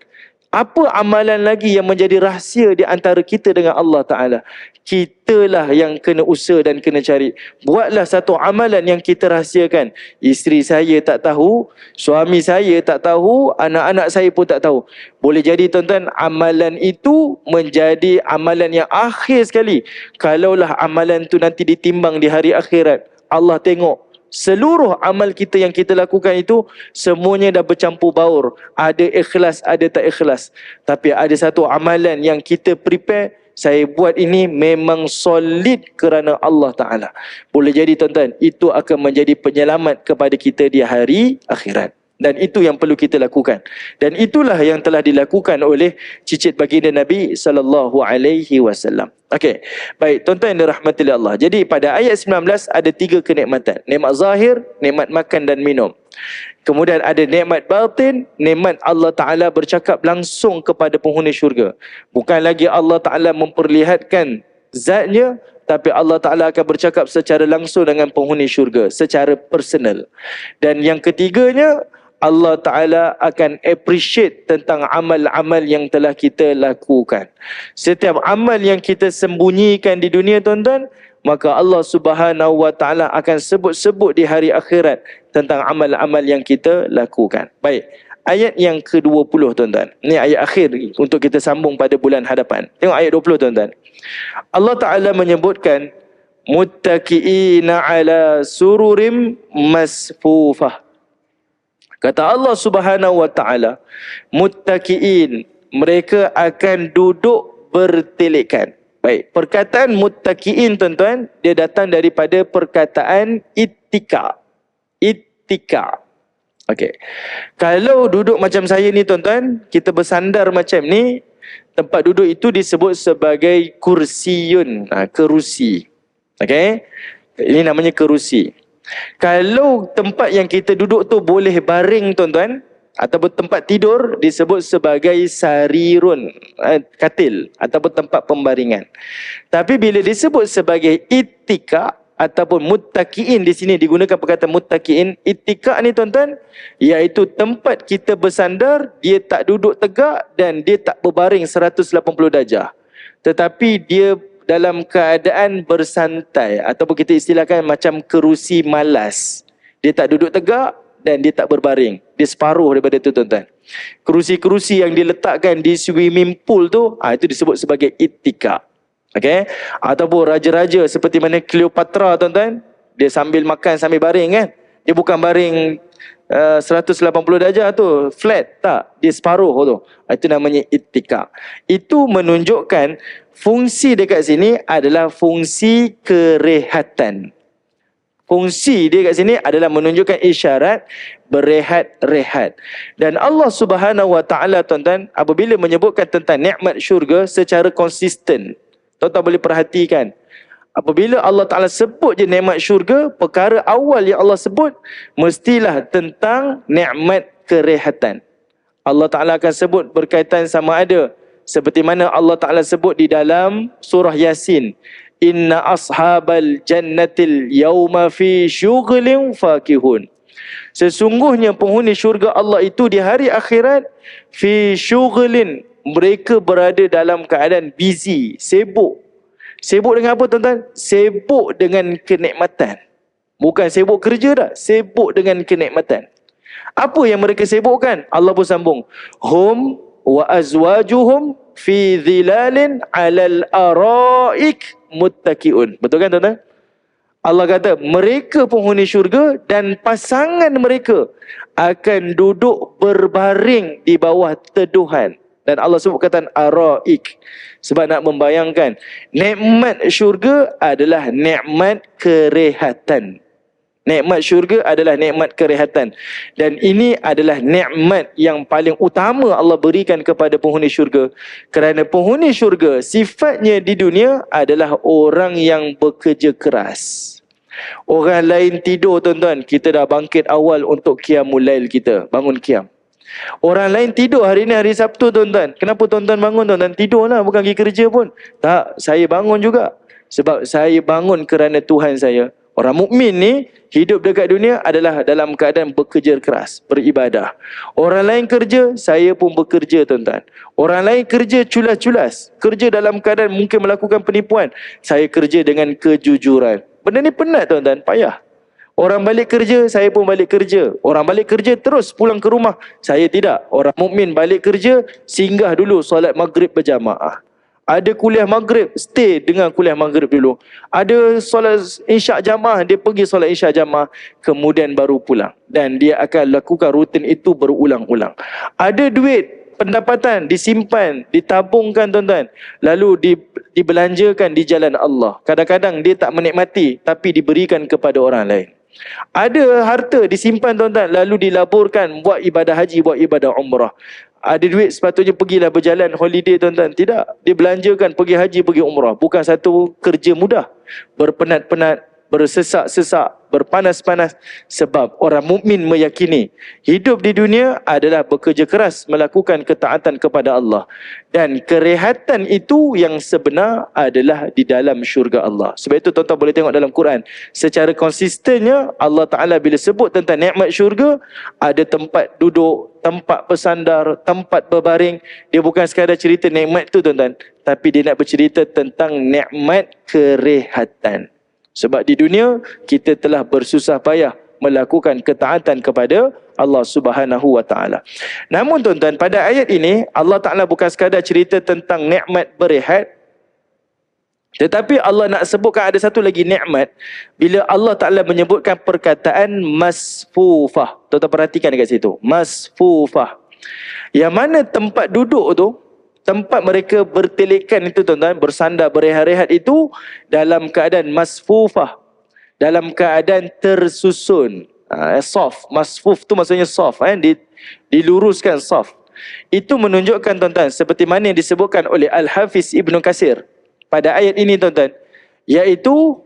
Apa amalan lagi yang menjadi rahsia di antara kita dengan Allah Ta'ala? Kitalah yang kena usaha dan kena cari. Buatlah satu amalan yang kita rahsiakan. Isteri saya tak tahu, suami saya tak tahu, anak-anak saya pun tak tahu. Boleh jadi tuan-tuan, amalan itu menjadi amalan yang akhir sekali. Kalaulah amalan tu nanti ditimbang di hari akhirat, Allah tengok seluruh amal kita yang kita lakukan itu semuanya dah bercampur baur. Ada ikhlas, ada tak ikhlas. Tapi ada satu amalan yang kita prepare, saya buat ini memang solid kerana Allah Ta'ala. Boleh jadi tuan-tuan, itu akan menjadi penyelamat kepada kita di hari akhirat. Dan itu yang perlu kita lakukan. Dan itulah yang telah dilakukan oleh cicit baginda Nabi SAW. Okey, baik tuan-tuan yang dirahmati oleh Allah. Jadi pada ayat 19 ada 3 kenikmatan. Nikmat zahir, nikmat makan dan minum. Kemudian ada nikmat batin, nikmat Allah Ta'ala bercakap langsung kepada penghuni syurga. Bukan lagi Allah Ta'ala memperlihatkan zatnya, tapi Allah Ta'ala akan bercakap secara langsung dengan penghuni syurga, secara personal. Dan yang ketiganya, Allah Ta'ala akan appreciate tentang amal-amal yang telah kita lakukan. Setiap amal yang kita sembunyikan di dunia tuan-tuan, maka Allah Subhanahu Wa Ta'ala akan sebut-sebut di hari akhirat tentang amal-amal yang kita lakukan. Baik, ayat yang ke-20 tuan-tuan. Ini ayat akhir untuk kita sambung pada bulan hadapan. Tengok ayat 20 tuan-tuan. Allah Ta'ala menyebutkan muttaqiina ala sururim masfufah. Kata Allah Subhanahu Wa Ta'ala, muttaqiin, mereka akan duduk bertelekan. Baik, perkataan muttaqiin tuan-tuan, dia datang daripada perkataan ittika. Ittika. Okey. Kalau duduk macam saya ni tuan-tuan, kita bersandar macam ni, tempat duduk itu disebut sebagai kursiyun, kerusi. Okey. Ini namanya kerusi. Kalau tempat yang kita duduk tu boleh baring tuan-tuan, ataupun tempat tidur, disebut sebagai sarirun, katil ataupun tempat pembaringan. Tapi bila disebut sebagai ittika ataupun muttaqiin, di sini digunakan perkataan muttaqiin. Ittika ni tuan-tuan, iaitu tempat kita bersandar, dia tak duduk tegak dan dia tak berbaring 180 darjah, tetapi dia dalam keadaan bersantai, ataupun kita istilahkan macam kerusi malas. Dia tak duduk tegak dan dia tak berbaring. Dia separuh daripada itu tuan-tuan. Kerusi-kerusi yang diletakkan di swimming pool tu, itu disebut sebagai ittika. Okay? Ataupun raja-raja seperti mana Cleopatra tuan-tuan, dia sambil makan sambil baring kan. Dia bukan baring 180 darjah tu flat, tak, dia separuh tu. Itu namanya ittika. Itu menunjukkan fungsi dekat sini adalah fungsi kerehatan. Fungsi dia kat sini adalah menunjukkan isyarat berehat-rehat. Dan Allah Subhanahu Wa Ta'ala tuan-tuan, apabila menyebutkan tentang nikmat syurga secara konsisten, tuan-tuan boleh perhatikan, apabila Allah Ta'ala sebut je nikmat syurga, perkara awal yang Allah sebut mestilah tentang nikmat kerehatan. Allah Ta'ala akan sebut berkaitan sama ada seperti mana Allah Ta'ala sebut di dalam surah Yasin, inna ashabal jannatil yawma fi syughlin fakihun. Sesungguhnya penghuni syurga Allah itu di hari akhirat fi syughlin, mereka berada dalam keadaan busy, sibuk. Sibuk dengan apa tuan-tuan? Sibuk dengan kenikmatan. Bukan sibuk kerja dah, sibuk dengan kenikmatan. Apa yang mereka sibukkan? Allah pun sambung. Hum wa azwajuhum fi dhilalin alal araik muttaqiun. Betul kan tuan-tuan? Allah kata mereka penghuni syurga dan pasangan mereka akan duduk berbaring di bawah teduhan. Dan Allah sebut kata araik sebab nak membayangkan nikmat syurga adalah nikmat kerehatan. Nikmat syurga adalah nikmat kerehatan. Dan ini adalah nikmat yang paling utama Allah berikan kepada penghuni syurga. Kerana penghuni syurga sifatnya di dunia adalah orang yang bekerja keras. Orang lain tidur tuan-tuan, kita dah bangkit awal untuk qiyamul lail kita, bangun qiyam. Orang lain tidur, hari ni hari Sabtu tuan-tuan. Kenapa tuan-tuan bangun tuan-tuan? Tidurlah, bukan pergi kerja pun. Tak, saya bangun juga. Sebab saya bangun kerana Tuhan saya. Orang mukmin ni hidup dekat dunia adalah dalam keadaan bekerja keras, beribadah. Orang lain kerja, saya pun bekerja tuan-tuan. Orang lain kerja culas-culas, kerja dalam keadaan mungkin melakukan penipuan. Saya kerja dengan kejujuran. Benda ni penat tuan-tuan, payah. Orang balik kerja, saya pun balik kerja. Orang balik kerja terus pulang ke rumah. Saya tidak. Orang mukmin balik kerja, singgah dulu solat maghrib berjamaah. Ada kuliah maghrib, stay dengar kuliah maghrib dulu. Ada solat isyak jamaah, dia pergi solat isyak jamaah, kemudian baru pulang. Dan dia akan lakukan rutin itu berulang-ulang. Ada duit, pendapatan disimpan, ditabungkan tuan-tuan, lalu dibelanjakan di jalan Allah. Kadang-kadang dia tak menikmati tapi diberikan kepada orang lain. Ada harta disimpan tuan-tuan, lalu dilaburkan buat ibadah haji, buat ibadah umrah. Ada duit sepatutnya pergilah berjalan holiday tuan-tuan, tidak, dibelanjakan pergi haji, pergi umrah. Bukan satu kerja mudah, berpenat-penat, bersesak-sesak, berpanas-panas. Sebab orang mukmin meyakini hidup di dunia adalah bekerja keras melakukan ketaatan kepada Allah. Dan kerehatan itu yang sebenar adalah di dalam syurga Allah. Sebab itu tuan-tuan boleh tengok dalam Quran, secara konsistennya Allah Ta'ala bila sebut tentang nikmat syurga, ada tempat duduk, tempat bersandar, tempat berbaring. Dia bukan sekadar cerita nikmat tu tuan-tuan, tapi dia nak bercerita tentang nikmat kerehatan. Sebab di dunia kita telah bersusah payah melakukan ketaatan kepada Allah Subhanahu wa taala. Namun tuan-tuan, pada ayat ini Allah Taala bukan sekadar cerita tentang nikmat berehat, tetapi Allah nak sebutkan ada satu lagi nikmat bila Allah Taala menyebutkan perkataan masfufah. Tuan-tuan perhatikan dekat situ, masfufah. Yang mana tempat duduk tu, tempat mereka bertelekan itu tuan-tuan, bersandar berehat-rehat itu dalam keadaan masfufah, dalam keadaan tersusun. Soft, masfuf tu maksudnya soft, diluruskan soft. Itu menunjukkan tuan-tuan seperti mana yang disebutkan oleh Al-Hafiz Ibn Katsir pada ayat ini tuan-tuan, iaitu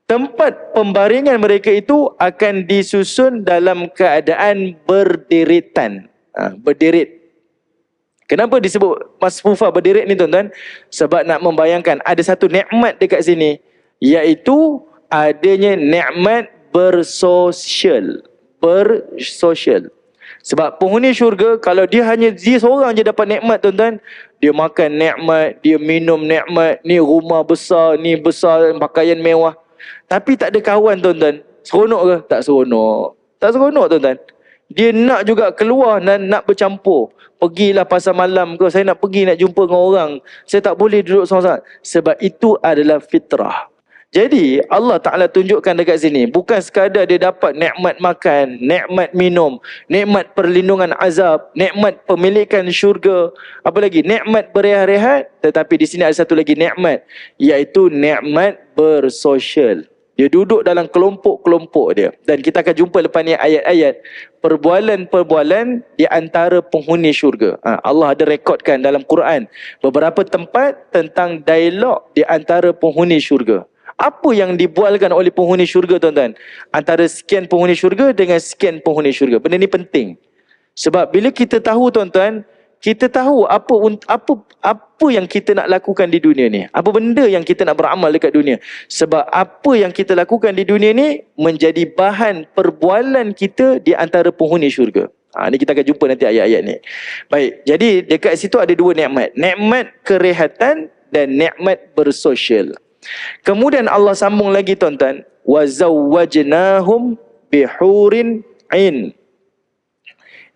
tempat pembaringan mereka itu akan disusun dalam keadaan berderitan, berderit. Kenapa disebut masfufah berderet ni tuan-tuan? Sebab nak membayangkan ada satu nikmat dekat sini, iaitu adanya nikmat bersosial. Sebab penghuni syurga, kalau dia seorang je dapat nikmat tuan-tuan, dia makan nikmat, dia minum nikmat, ni rumah besar, ni besar, pakaian mewah. Tapi tak ada kawan tuan-tuan. Seronok ke? Tak seronok. Tak seronok tuan-tuan. Dia nak juga keluar dan nak bercampur. Pergilah pasar malam ke, saya nak pergi nak jumpa dengan orang. Saya tak boleh duduk seorang-seorang. Sebab itu adalah fitrah. Jadi Allah Ta'ala tunjukkan dekat sini, bukan sekadar dia dapat nikmat makan, nikmat minum, nikmat perlindungan azab, nikmat pemilikan syurga, apa lagi, nikmat berehat-rehat, tetapi di sini ada satu lagi nikmat, iaitu nikmat bersosial. Dia duduk dalam kelompok-kelompok dia. Dan kita akan jumpa lepas ni ayat-ayat perbualan-perbualan di antara penghuni syurga. Allah ada rekodkan dalam Quran beberapa tempat tentang dialog di antara penghuni syurga. Apa yang dibualkan oleh penghuni syurga tuan-tuan? Antara sekian penghuni syurga dengan sekian penghuni syurga. Benda ni penting. Sebab bila kita tahu tuan-tuan, kita tahu apa yang kita nak lakukan di dunia ni. Apa benda yang kita nak beramal dekat dunia. Sebab apa yang kita lakukan di dunia ni menjadi bahan perbualan kita di antara penghuni syurga. Ini kita akan jumpa nanti ayat-ayat ni. Baik, jadi dekat situ ada dua nikmat. Nikmat kerehatan dan nikmat bersosial. Kemudian Allah sambung lagi tuan-tuan, wa zawwajnahum bihurin ain.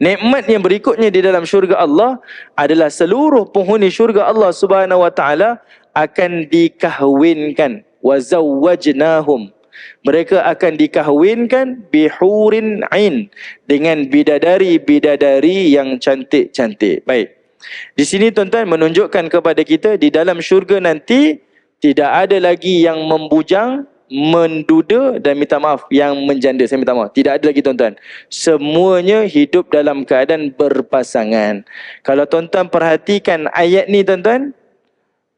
Nikmat yang berikutnya di dalam syurga Allah adalah seluruh penghuni syurga Allah Subhanahu wa taala akan dikahwinkan. Wa zawwajnahum, mereka akan dikahwinkan bihurin ain, dengan bidadari-bidadari yang cantik-cantik. Baik. Di sini tuan-tuan menunjukkan kepada kita di dalam syurga nanti tidak ada lagi yang membujang, menduda dan minta maaf, yang menjanda. Saya minta maaf, tidak ada lagi tuan-tuan. Semuanya hidup dalam keadaan berpasangan. Kalau tuan-tuan perhatikan ayat ni tuan-tuan,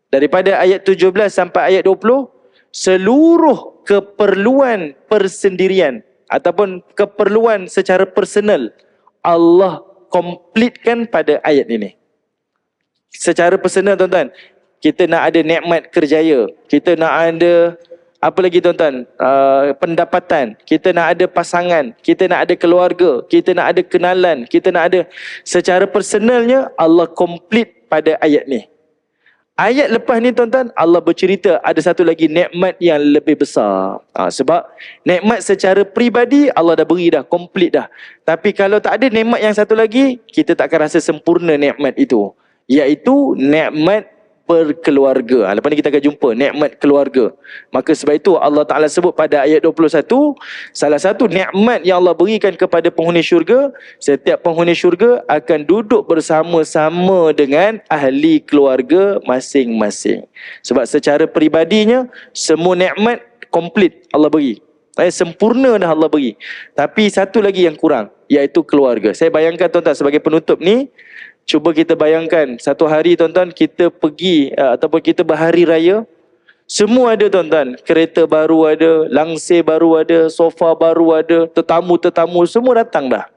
daripada ayat 17 sampai ayat 20, seluruh keperluan persendirian ataupun keperluan secara personal Allah komplitkan pada ayat ini. Secara personal tuan-tuan, kita nak ada nikmat kerjaya, kita nak ada apa lagi tuan-tuan, pendapatan, kita nak ada pasangan, kita nak ada keluarga, kita nak ada kenalan, kita nak ada, secara personalnya Allah komplit pada ayat ni. Ayat lepas ni tuan-tuan, Allah bercerita ada satu lagi nikmat yang lebih besar. Sebab nikmat secara peribadi Allah dah beri dah, komplit dah. Tapi kalau tak ada nikmat yang satu lagi, kita tak akan rasa sempurna nikmat itu, iaitu nikmat berkeluarga. Lepas ni kita akan jumpa nikmat keluarga. Maka sebab itu Allah Ta'ala sebut pada ayat 21, salah satu nikmat yang Allah berikan kepada penghuni syurga, setiap penghuni syurga akan duduk bersama-sama dengan ahli keluarga masing-masing. Sebab secara peribadinya semua nikmat komplit Allah beri, sempurna dah Allah beri. Tapi satu lagi yang kurang, iaitu keluarga. Saya bayangkan tuan-tuan sebagai penutup ni, cuba kita bayangkan satu hari tuan-tuan kita pergi ataupun kita berhari raya, semua ada tuan-tuan, kereta baru ada, langsir baru ada, sofa baru ada, tetamu-tetamu semua datang dah.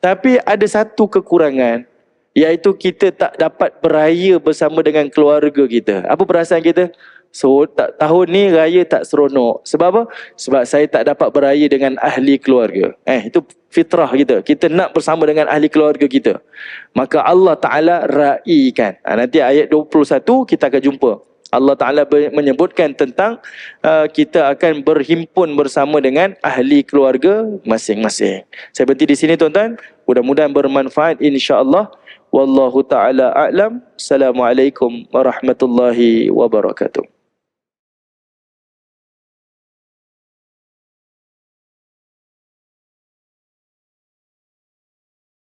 Tapi ada satu kekurangan, iaitu kita tak dapat beraya bersama dengan keluarga kita. Apa perasaan kita? So tahun ni raya tak seronok. Sebab apa? Sebab saya tak dapat beraya dengan ahli keluarga. Itu fitrah kita. Kita nak bersama dengan ahli keluarga kita. Maka Allah Ta'ala raikan. Nanti ayat 21 kita akan jumpa. Allah Ta'ala menyebutkan tentang kita akan berhimpun bersama dengan ahli keluarga masing-masing. Saya berhenti di sini tuan-tuan. Mudah-mudahan bermanfaat insya-Allah. Wallahu Ta'ala a'lam. Assalamualaikum warahmatullahi wabarakatuh.